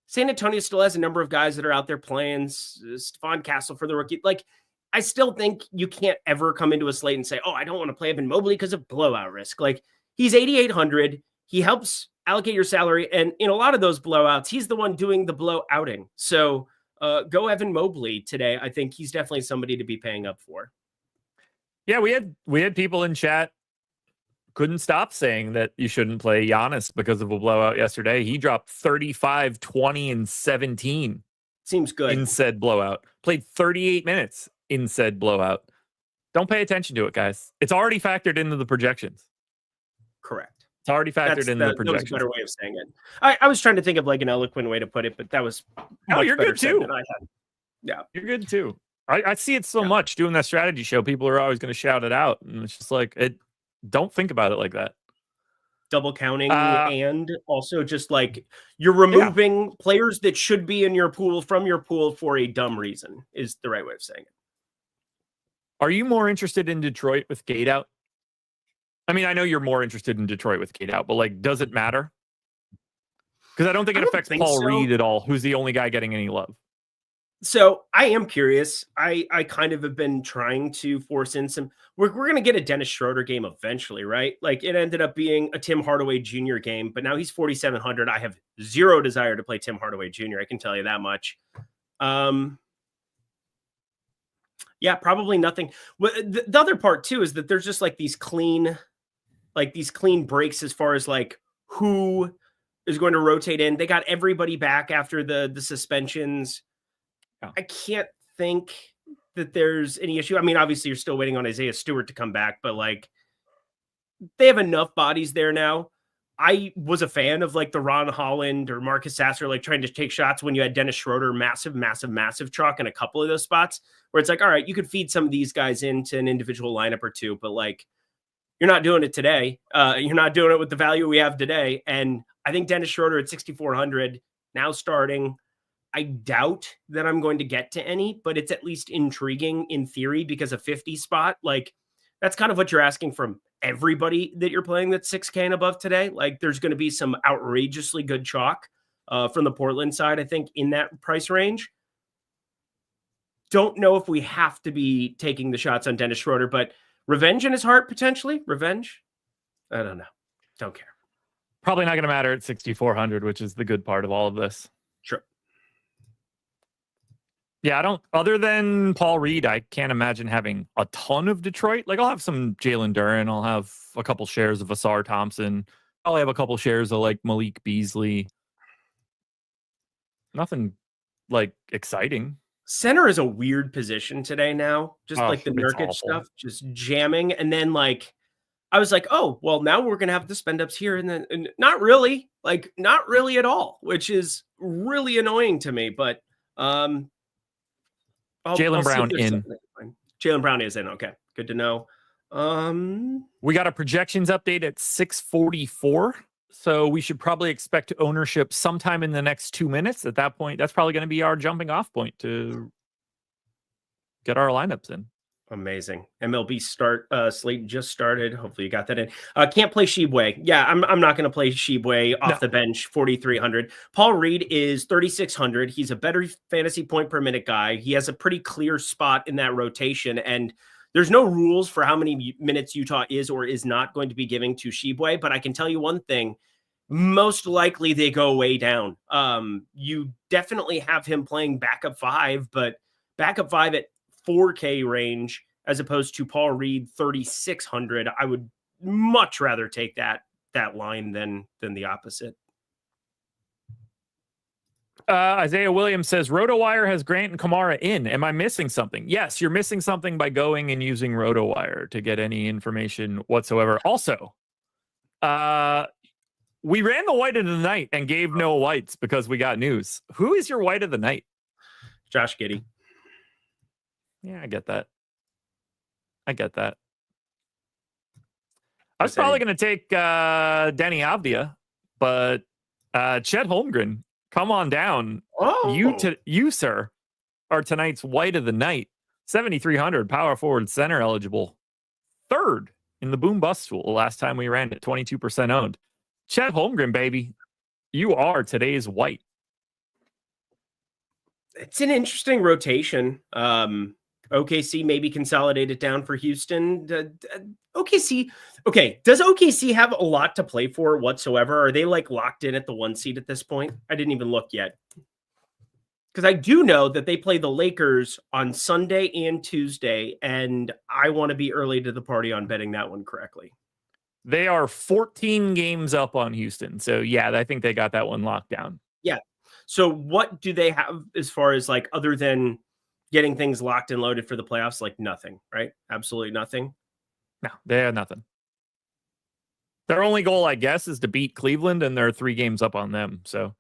San Antonio still has a number of guys that are out there playing. Stephon Castle for the rookie. Like, I still think you can't ever come into a slate and say, oh, I don't want to play Evan Mobley because of blowout risk. Like, he's 8,800. He helps allocate your salary. And in a lot of those blowouts, he's the one doing the blowouting. So go Evan Mobley today. I think he's definitely somebody to be paying up for. Yeah, we had people in chat couldn't stop saying that you shouldn't play Giannis because of a blowout yesterday. He dropped 35, 20, and 17. Seems good. In said blowout. Played 38 minutes in said blowout. Don't pay attention to it, guys. It's already factored into the projections. Correct. It's already factored into the projections. That was a better way of saying it. I was trying to think of like an eloquent way to put it, but that was you're good too. Than I had. Yeah, you're good too. I see it so much doing that strategy show. People are always going to shout it out, and it's just like don't think about it like that. Double counting, and also just like you're removing players that should be in your pool from your pool for a dumb reason is the right way of saying it. Are you more interested in Detroit with Gate out? I mean, I know you're more interested in Detroit with Gate out, but like, does it matter? Because I don't think it affects Paul Reed at all, who's the only guy getting any love. So I am curious. I kind of have been trying to force in some. We're going to get a Dennis Schroeder game eventually, right? Like it ended up being a Tim Hardaway Jr. game, but now he's 4,700. I have zero desire to play Tim Hardaway Jr. I can tell you that much. Yeah, probably nothing. Well, the other part too is that there's just like these clean breaks as far as like who is going to rotate in. They got everybody back after the suspensions. Yeah. I can't think that there's any issue. I mean, obviously you're still waiting on Isaiah Stewart to come back, but like they have enough bodies there now. I was a fan of like the Ron Holland or Marcus Sasser, like trying to take shots when you had Dennis Schroeder, massive chalk in a couple of those spots where it's like, all right, you could feed some of these guys into an individual lineup or two, but like you're not doing it today. You're not doing it with the value we have today. And I think Dennis Schroeder at 6,400 now starting, I doubt that I'm going to get to any, but it's at least intriguing in theory because a 50 spot, like that's kind of what you're asking from everybody that you're playing that's 6K and above today. Like there's going to be some outrageously good chalk from the Portland side, I think in that price range. Don't know if we have to be taking the shots on Dennis Schroeder, but revenge in his heart, potentially revenge. I don't know. Don't care. Probably not going to matter at 6,400, which is the good part of all of this. Sure. Yeah, I don't, other than Paul Reed, I can't imagine having a ton of Detroit. Like I'll have some Jalen Duren. I'll have a couple shares of Asar Thompson. I'll have a couple shares of like Malik Beasley. Nothing like exciting. Center is a weird position today now. Just like the Nurkic stuff, just jamming. And then like, I was like, oh, well, now we're going to have the spend ups here. And then not really at all, which is really annoying to me. But Jaylen Brown in. Jaylen Brown is in. Okay. Good to know. We got a projections update at 6:44. So we should probably expect ownership sometime in the next 2 minutes. At that point, that's probably going to be our jumping off point to get our lineups in. Amazing. MLB slate just started. Hopefully you got that in. Can't play Shibwe. Yeah, I'm not going to play Shibwe off the bench, 4,300. Paul Reed is 3,600. He's a better fantasy point per minute guy. He has a pretty clear spot in that rotation, and there's no rules for how many minutes Utah is or is not going to be giving to Shibwe, but I can tell you one thing. Most likely they go way down. You definitely have him playing backup 5, but backup 5 at 4K range as opposed to Paul Reed 3,600. I would much rather take that line than the opposite. Isaiah Williams says RotoWire has Grant and Kamara in. Am I missing something? Yes, you're missing something by going and using RotoWire to get any information whatsoever. Also, we ran the white of the night and gave no whites because we got news. Who is your white of the night? Josh Giddy. Yeah, I get that. I was probably going to take Danny Avdia, but Chet Holmgren, come on down. Oh, you, sir, are tonight's white of the night. 7,300 power forward center eligible. Third in the boom bust tool. Last time we ran it, 22% owned. Chet Holmgren, baby, you are today's white. It's an interesting rotation. OKC maybe consolidate it down for Houston. OKC. Okay. Does OKC have a lot to play for whatsoever? Are they like locked in at the 1 seed at this point? I didn't even look yet. because I do know that they play the Lakers on Sunday and Tuesday, and I want to be early to the party on betting that one correctly. They are 14 games up on Houston. So, yeah, I think they got that one locked down. Yeah. So what do they have as far as like other than getting things locked and loaded for the playoffs? Like nothing, right? Absolutely nothing. No, they have nothing. Their only goal, I guess, is to beat Cleveland, and they're 3 games up on them. So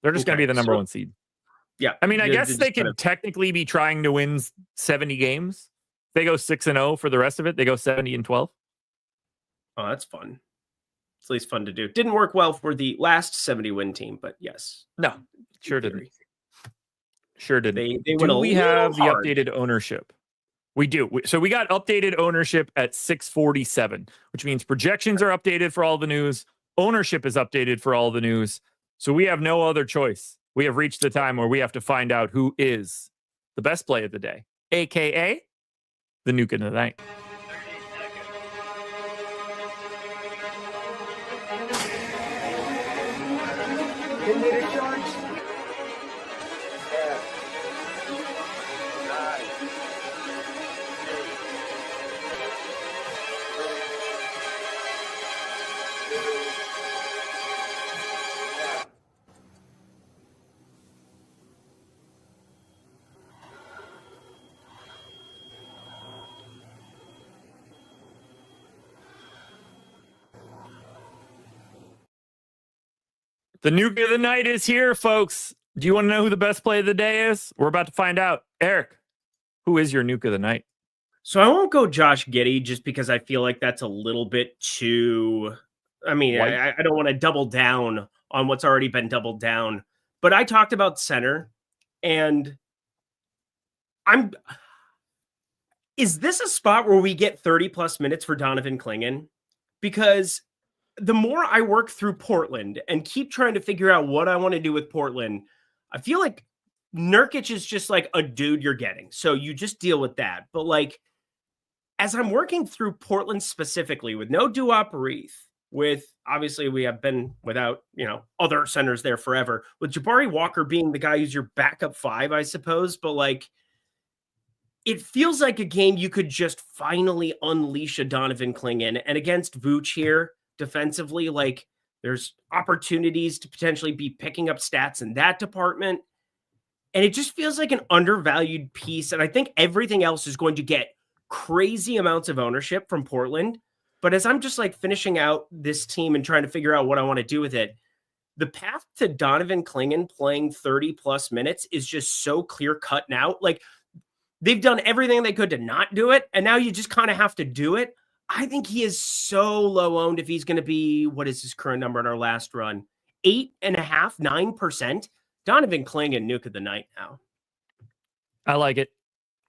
they're just going to be the number 1 seed. Yeah. I mean, I guess they could technically be trying to win 70 games. They go 6-0 for the rest of it. They go 70-12. Oh, that's fun. It's at least fun to do. Didn't work well for the last 70-win team, but yes. No, sure didn't. Sure didn't. Do we have the updated ownership? We do. So we got updated ownership at 647, which means projections are updated for all the news. Ownership is updated for all the news. So we have no other choice. We have reached the time where we have to find out who is the best play of the day, a.k.a. the nuke of the night. The nuke of the night is here, folks. Do you want to know who the best play of the day is? We're about to find out. Eric, who is your nuke of the night? So I won't go Josh Giddy just because I feel like that's a little bit too... I mean, I don't want to double down on what's already been doubled down. But I talked about center, and is this a spot where we get 30-plus minutes for Donovan Clingan? Because the more I work through Portland and keep trying to figure out what I want to do with Portland, I feel like Nurkic is just like a dude you're getting. So you just deal with that. But like, as I'm working through Portland specifically with no Duop, with obviously we have been without, other centers there forever, with Jabari Walker being the guy who's your backup 5, I suppose. But like, it feels like a game you could just finally unleash a Donovan Clingan. And against Vooch here, defensively, like there's opportunities to potentially be picking up stats in that department. And it just feels like an undervalued piece. And I think everything else is going to get crazy amounts of ownership from Portland. But as I'm just like finishing out this team and trying to figure out what I want to do with it, the path to Donovan Clingan playing 30-plus minutes is just so clear cut now. Like they've done everything they could to not do it. And now you just kind of have to do it. I think he is so low owned if he's going to be, what is his current number in our last run? 8.5%, 9%. Donovan Clingan, nuke of the night now. I like it.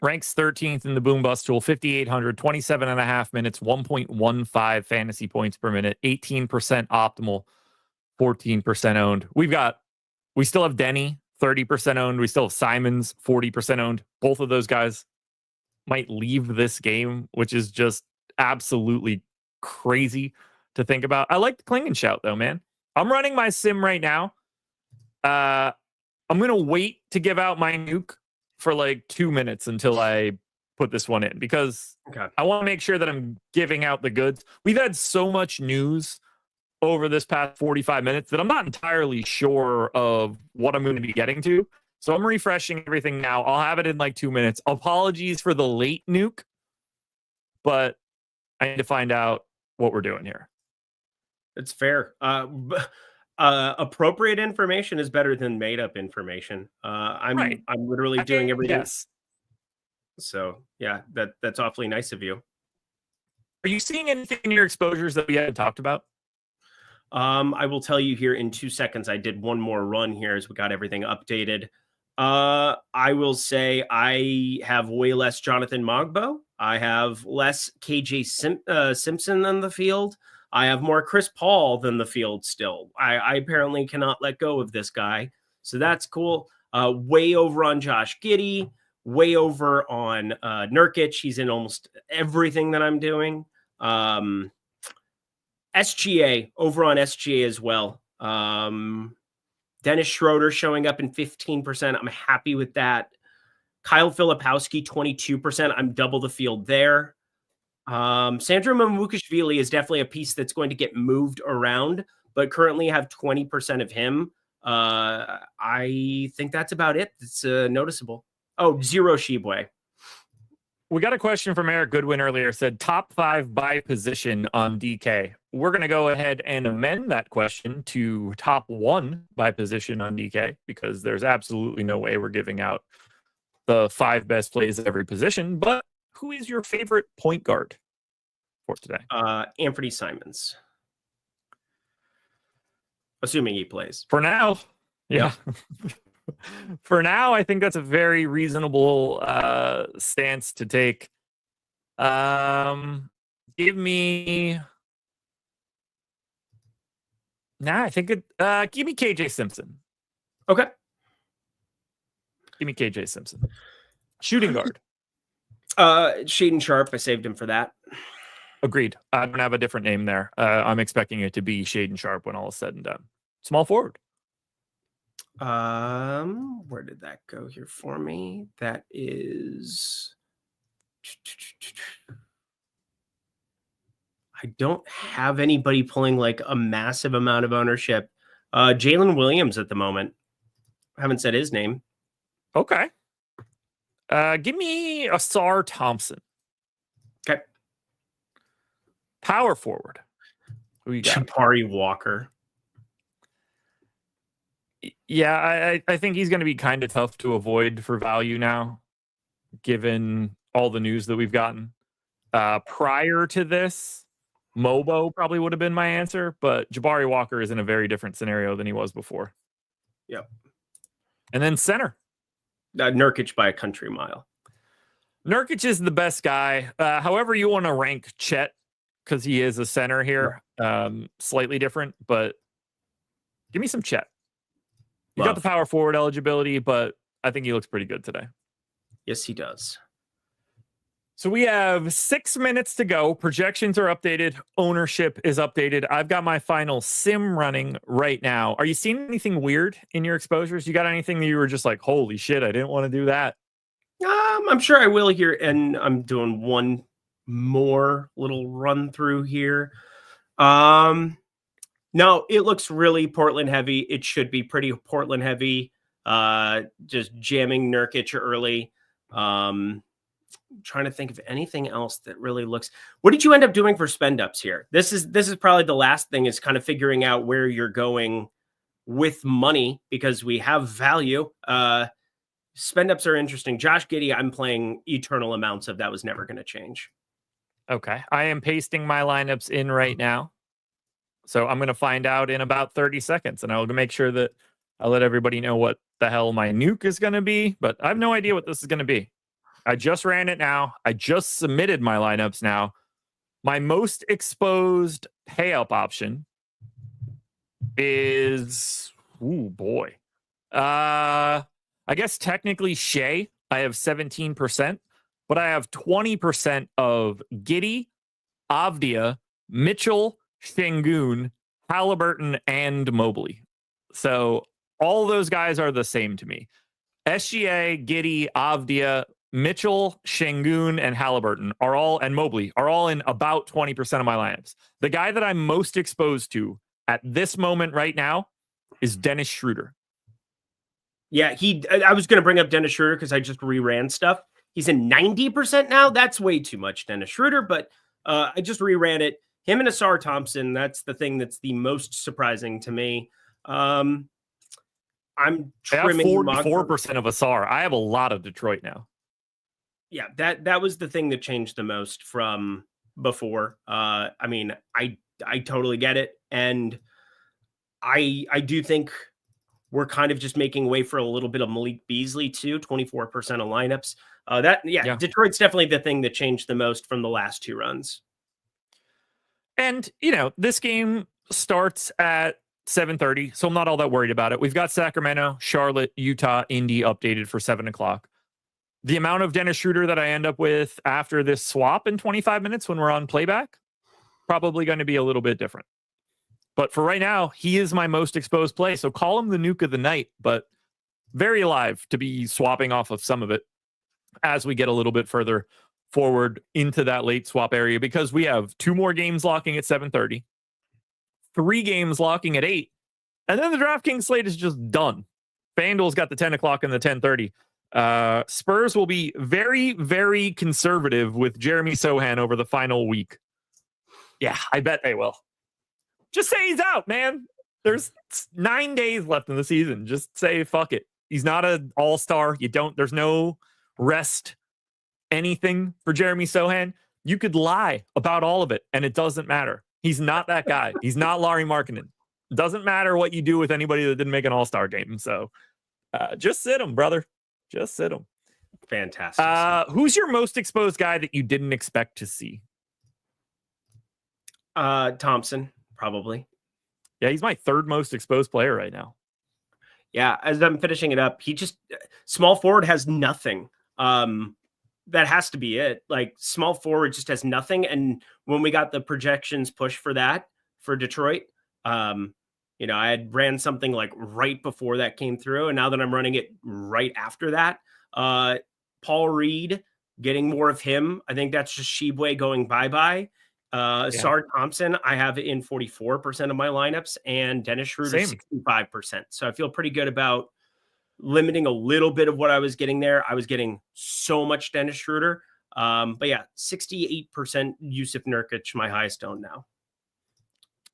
Ranks 13th in the boom bust tool, 5,800, 27.5 minutes, 1.15 fantasy points per minute, 18% optimal, 14% owned. We still have Denny, 30% owned. We still have Simons, 40% owned. Both of those guys might leave this game, which is just absolutely crazy to think about. I like the Clingan shout though, man. I'm running my sim right now. I'm going to wait to give out my nuke for like 2 minutes until I put this one in because I want to make sure that I'm giving out the goods. We've had so much news over this past 45 minutes that I'm not entirely sure of what I'm going to be getting to. So I'm refreshing everything now. I'll have it in like 2 minutes. Apologies for the late nuke, but I need to find out what we're doing here. It's fair. Appropriate information is better than made up information. I'm literally doing everything. Yes. So yeah, that's awfully nice of you. Are you seeing anything in your exposures that we hadn't talked about? I will tell you here in 2 seconds. I did one more run here as we got everything updated. I will say I have way less Jonathan Mogbo. I have less KJ Simpson than the field. I have more Chris Paul than the field still. I apparently cannot let go of this guy. So that's cool. Way over on Josh Giddy. Way over on Nurkic. He's in almost everything that I'm doing. SGA, over on SGA as well. Dennis Schroeder showing up in 15%. I'm happy with that. Kyle Filipowski, 22%. I'm double the field there. Sandro Mamukashvili is definitely a piece that's going to get moved around, but currently have 20% of him. I think that's about it. It's noticeable. Oh, zero Shibwe. We got a question from Eric Goodwin earlier, said top 5 by position on DK. We're going to go ahead and amend that question to top 1 by position on DK, because there's absolutely no way we're giving out the 5 best plays at every position. But who is your favorite point guard for today? Anthony Simons. Assuming he plays. For now, yeah. For now, I think that's a very reasonable stance to take. Give me... I think give me KJ Simpson. Okay. Give me KJ Simpson. Shooting guard. Shaedon Sharpe. I saved him for that. Agreed. I don't have a different name there. I'm expecting it to be Shaedon Sharpe when all is said and done. Small forward. Where did that go here for me? That is... I don't have anybody pulling like a massive amount of ownership. Jalen Williams at the moment. I haven't said his name. Okay. Give me Asar Thompson. Okay. Power forward. Who you got? Jabari Walker. Yeah, I think he's going to be kind of tough to avoid for value now, given all the news that we've gotten. Prior to this, Mobo probably would have been my answer, but Jabari Walker is in a very different scenario than he was before. Yep. And then center. Nurkic by a country mile. Nurkic is the best guy. However you want to rank Chet, because he is a center here, slightly different, but give me some Chet. You got the power forward eligibility, but I think he looks pretty good today. Yes, he does. So we have 6 minutes to go. Projections are updated. Ownership is updated. I've got my final sim running right now. Are you seeing anything weird in your exposures? You got anything that you were just like, holy shit, I didn't want to do that? I'm sure I will here. And I'm doing one more little run through here. No, it looks really Portland heavy. It should be pretty Portland heavy. Just jamming Nurkic early. Trying to think of anything else that really looks. What did you end up doing for spend ups here? This is probably the last thing, is kind of figuring out where you're going with money, because we have value. Spend ups are interesting. Josh Giddy, I'm playing eternal amounts of. That was never going to change. Okay. I am pasting my lineups in right now. So I'm going to find out in about 30 seconds, and I'll make sure that I'll let everybody know what the hell my nuke is going to be, but I have no idea what this is going to be. I just ran it now. I just submitted my lineups now. My most exposed pay up option is, oh boy. I guess technically Shea. I have 17%, but I have 20% of Giddy, Avdia, Mitchell, Şengün, Halliburton, and Mobley. So all those guys are the same to me. SGA, Giddy, Avdia, Mitchell, Şengün, and Halliburton are all, and Mobley are all in about 20% of my lineups. The guy that I'm most exposed to at this moment right now is Dennis Schroeder. Yeah, I was going to bring up Dennis Schroeder because I just reran stuff. He's in 90% now. That's way too much, Dennis Schroeder, but I just reran it. Him and Asar Thompson, that's the thing that's the most surprising to me. I'm trimming 44% of Asar. I have a lot of Detroit now. Yeah, that was the thing that changed the most from before. I mean, I totally get it. And I do think we're kind of just making way for a little bit of Malik Beasley too, 24% of lineups. Yeah, Detroit's definitely the thing that changed the most from the last 2 runs. And, you know, this game starts at 7:30, so I'm not all that worried about it. We've got Sacramento, Charlotte, Utah, Indy updated for 7 o'clock. The amount of Dennis Schroeder that I end up with after this swap in 25 minutes when we're on playback, probably going to be a little bit different. But for right now, he is my most exposed play. So call him the nuke of the night, but very alive to be swapping off of some of it as we get a little bit further forward into that late swap area, because we have 2 more games locking at 7:30, 3 games locking at 8, and then the DraftKings slate is just done. FanDuel's got the 10 o'clock and the 10:30. Spurs will be very, very conservative with Jeremy Sohan over the final week. Yeah, I bet they will. Just say he's out, man. There's 9 days left in the season. Just say, fuck it. He's not an all-star. There's no rest anything for Jeremy Sohan. You could lie about all of it, and it doesn't matter. He's not that guy. He's not Lauri Markkanen. It doesn't matter what you do with anybody that didn't make an all-star game. So just sit him, brother. Just sit him. Fantastic. Who's your most exposed guy that you didn't expect to see? Thompson, probably. Yeah, he's my 3rd most exposed player right now. Yeah, as I'm finishing it up, he just small forward has nothing. That has to be it. Like, small forward just has nothing. And when we got the projections push for that for Detroit, I had ran something like right before that came through, and now that I'm running it right after that, Paul Reed, getting more of him. I think that's just Shibwe going bye-bye. Sard Thompson, I have in 44% of my lineups, and Dennis Schroeder 65%. So I feel pretty good about limiting a little bit of what I was getting there. I was getting so much Dennis Schroeder. But yeah, 68% Yusuf Nurkic, my highest owned now.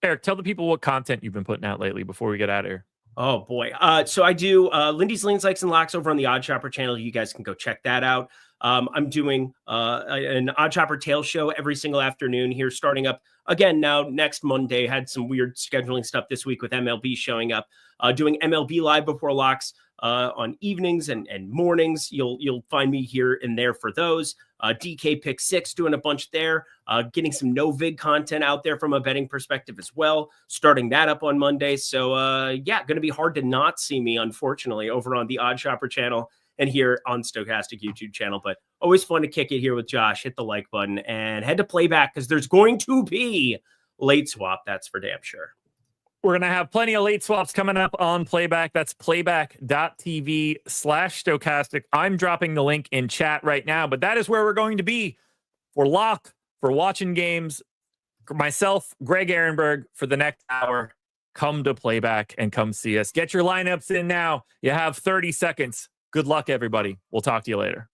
Eric, tell the people what content you've been putting out lately before we get out of here. Oh boy. So I do Lindy's Leans, Likes, and Locks over on the OddsShopper channel. You guys can go check that out. I'm doing an OddsShopper Tail show every single afternoon here, starting up again now next Monday. Had some weird scheduling stuff this week with MLB showing up. Doing MLB Live Before Locks on evenings and mornings. You'll find me here and there for those. DK Pick 6, doing a bunch there. Getting some NoVig content out there from a betting perspective as well. Starting that up on Monday. So going to be hard to not see me, unfortunately, over on the OddsShopper channel and here on Stokastic YouTube channel. But always fun to kick it here with Josh. Hit the like button and head to Playback, because there's going to be late swap. That's for damn sure. We're going to have plenty of late swaps coming up on Playback. That's playback.tv/Stokastic. I'm dropping the link in chat right now, but that is where we're going to be for lock, for watching games. Myself, Greg Ehrenberg, for the next hour. Come to Playback and come see us. Get your lineups in now. You have 30 seconds. Good luck, everybody. We'll talk to you later.